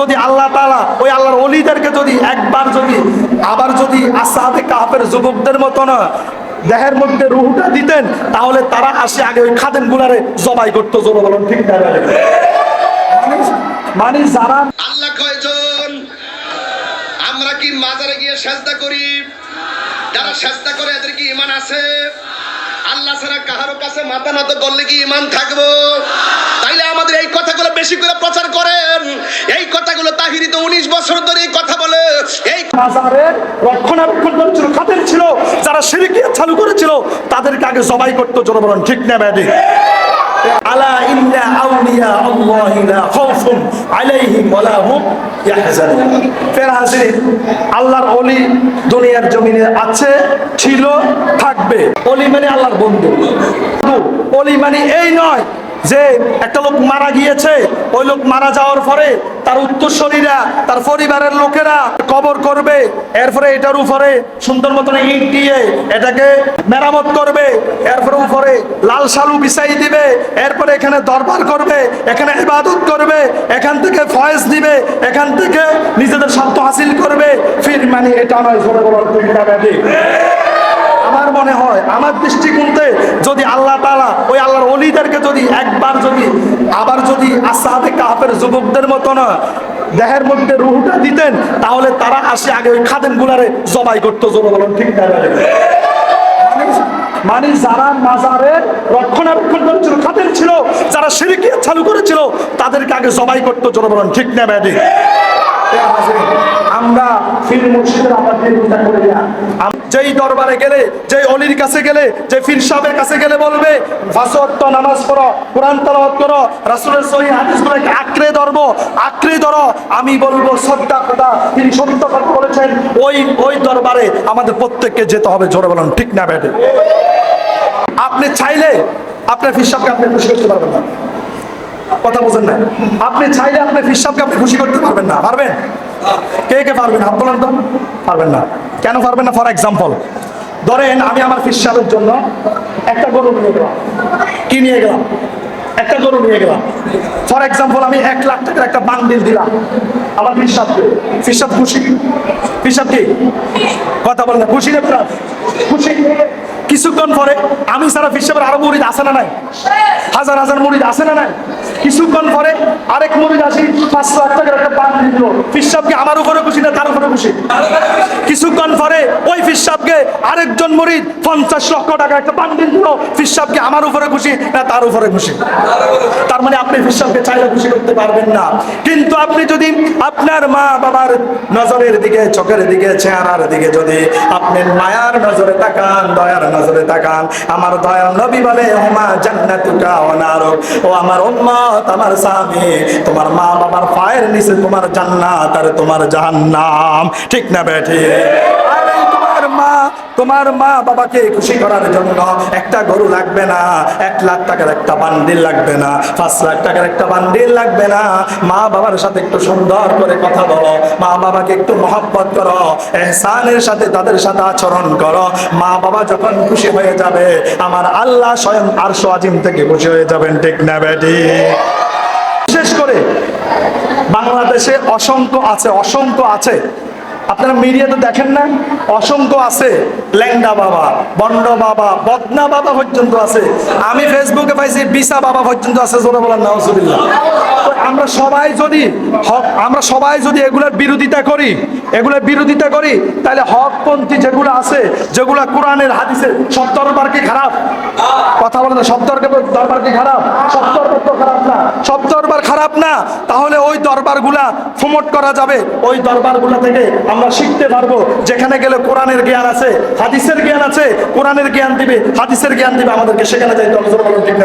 যদি আল্লাহ তাআলা ওই আল্লাহর ওলিদেরকে যদি একবার যদি আবার যদি আসহাবে কাহফের যুবকদের মতো না দেহের মধ্যে রূহটা দিতেন, তাহলে তারা আসে আগে ওই খাদেম গুলারে জবাই করতো। জোরে বলুন ঠিক না? মানে যারা আল্লাহ কয়জন? আমরা কি মাজারে গিয়ে সেজদা করি? যারা সেজদা করে এদের কি ঈমান আছে? আল্লাহ ছাড়া কারো কাছে মাথা নত করলে কি ঈমান থাকবো? তাইলে আমাদের এই কথাগুলো বেশি করে প্রচার করেন। এই কথাগুলো তাহিরি তো 19 বছর ধরে এই কথা বলে। এই মাজারের রক্ষণাবেক্ষণ করেছিল, খাদেম ছিল, যারা শিরকিয়াত চালু করেছিল তাদেরকে আগে জবাই করতো। জোরে বলুন ঠিক না? ব্যাডি আলা ইন্না আউলিয়া আল্লাহি লা খাউফুন আলাইহিম ওয়া লা হুম ইয়াহজানুন। ফের হাজির, আল্লাহর ওলি দুনিয়ার জমিনে আছে, ছিল, থাকবে। ওলি মানে আল্লাহর বন্ধু। ওলি মানে এই নয় যে একটা লোক মারা গিয়েছে, ওই লোক মারা যাওয়ার পরে তার উত্তরসূরিরা, তার পরিবারের লোকেরা কবর করবে, এরপরে এটার উপরে সুন্দর মতন ইট দিয়ে এটাকে মেরামত করবে, এরপরে উপরে লাল শালু বিছাই দিবে, এরপরে এখানে দরবার করবে, এখানে ইবাদত করবে, এখান থেকে ফয়েজ দিবে, এখান থেকে নিজেদের স্বার্থ হাসিল করবে। ফির মানে এটা নয়। জোরে বলার চিন্তা ব্যাধি। আমার মনে হয়, আমার দৃষ্টিকোণে যদি আল্লাহ তাআলা ওই আল্লাহর ওলিদেরকে যদি একবার যদি আবার যদি আসহাবে কাহফের যুবকদের মতো না দেহের মধ্যে রূহটা দিতেন, তাহলে তারা আসে আগে ওই খাদেম গুলারে জবাই করতো। জোরে বলুন ঠিক না? মানে যারা মাজারের রক্ষণাবেক্ষণ করেছিল, খাদেম ছিল, যারা শিরকিয়াত চালু করেছিল তাদেরকে আগে জবাই করতো। জোরে বলুন ঠিক না? ব্যাডি আমরা ফির মুর্শিদের আবার বিরোধিতা করি না। যেই দরবারে গেলে, যেই অলির কাছে গেলে, যে ফির সাহেবের কাছে গেলে বলবে 5 ওয়াক্ত নামাজ পড়ো, কোরআন তেলাওয়াত করো, রাসূলের সহিহ হাদিসগুলোকে আঁকড়ে ধরো। আমি বলবো সাদাকাতা, তিনি সত্য কথা বলেছেন। ওই দরবারে আমাদের প্রত্যেককে যেতে হবে। জোরে বলুন ঠিক না? ব্যাটে আপনি চাইলে আপনার ফির সাহেবকে আপনি খুশি করতে পারবেন না। কথা বুঝেন না? আপনি চাইলে আপনার ফির সাহেবকে আপনি খুশি করতে পারবেন না। পারবেন? কে কে পারবেন? হাত বলেন তো। পারবেন না। কেন পারবেন না? ফর এক্সাম্পল, ধরেন আমি আমার ফির সাহেবের জন্য একটা গরু নিয়ে গেলাম। কি নিয়ে গেলাম? একটা গরু নিয়ে গেলাম। ফর এক্সাম্পল, আমি 1 লাখ টাকার একটা বান্ডিল দিলাম আমার ফির সাহেবকে। ফির সাহেব খুশি? ফির সাহেব কি? কথা বলেন না। খুশি না? খুশি। কিছুক্ষণ পরে আমি সারা ফির সাহেবের আরো মুরিদ আছে না নাই? হাজার হাজার মুরিদ আছে না নাই? কিছুক্ষণ পরে আরেক মুরিদ আসি 5 লাখ টাকার একটা বান্ডিল দিল। ফির সাহেবকে আমার উপরে খুশি না তার উপরে খুশি? কিছুক্ষণ পরে ওই ফির সাহেবকে আরেকজন মুরিদ 50 লক্ষ টাকা একটা বান্ডিল দিল। ফির সাহেবকে আমার উপরে খুশি না তার উপরে খুশি? তার মানে আপনি ফির সাহেবকে চাইলে খুশি করতে পারবেন না। কিন্তু আপনি যদি আপনার মা বাবার নজরের দিকে, চোখের দিকে, চেহারার দিকে যদি আপনি মায়ার নজরে তাকান, দয়ার নজরে তাকান, আমার দয়াল নবী বলে হুমা জান্নাতুকা ওয়া নারুক, ও আমার উম্মত, আমার সাহাবী, তোমার মা বাবার পায়ের নিচে তোমার জান্নাত আর তোমার জাহান্নাম। ঠিক না বেঠি? আরে তোমার মা বাবাকে খুশি করার জন্য একটা গরু লাগবে না, 1 লাখ টাকার একটা বান্ডিল লাগবে না, 5 লাখ টাকার একটা বান্ডিল লাগবে না। মা বাবার সাথে একটু সুন্দর করে কথা বলো, মা বাবাকে একটু মহব্বত করো, ইহসানের সাথে তাদের সাথে আচরণ করো। মা বাবা যখন খুশি হয়ে যাবে, আমার আল্লাহ স্বয়ং আরশ আজিম থেকে খুশি হয়ে যাবেন। ঠিক না বেটি? বিশেষ করে বাংলাদেশে অসংখ্য আছে। আপনারা মিডিয়াতে দেখেন না? অসংখ্য আছে। ল্যাংডা বাবা, বন্ড বাবা, বদনা বাবা পর্যন্ত আছে। আমি ফেসবুকে পাইছি বিসা বাবা পর্যন্ত আছে। জোরে বলেন নাউজুবিল্লাহ। আমরা সবাই যদি এগুলোর বিরোধিতা করি, তাহলে হকপন্থী যেগুলো আছে, যেগুলো কোরআনের হাদিসের, সব দরবার কি খারাপ? কথা বলেন না। সব দরবার কি খারাপ? সব দরবার তো খারাপ না। সব দরবার খারাপ না। তাহলে ওই দরবারগুলা প্রমোট করা যাবে। ওই দরবারগুলা থেকে আমরা শিখতে পারবো। যেখানে গেলে কোরআনের জ্ঞান আছে, হাদিসের জ্ঞান আছে, কোরআনের জ্ঞান দিবে, হাদিসের জ্ঞান দিবে, আমাদেরকে সেখানে যাইতে হবে। ঠিক না?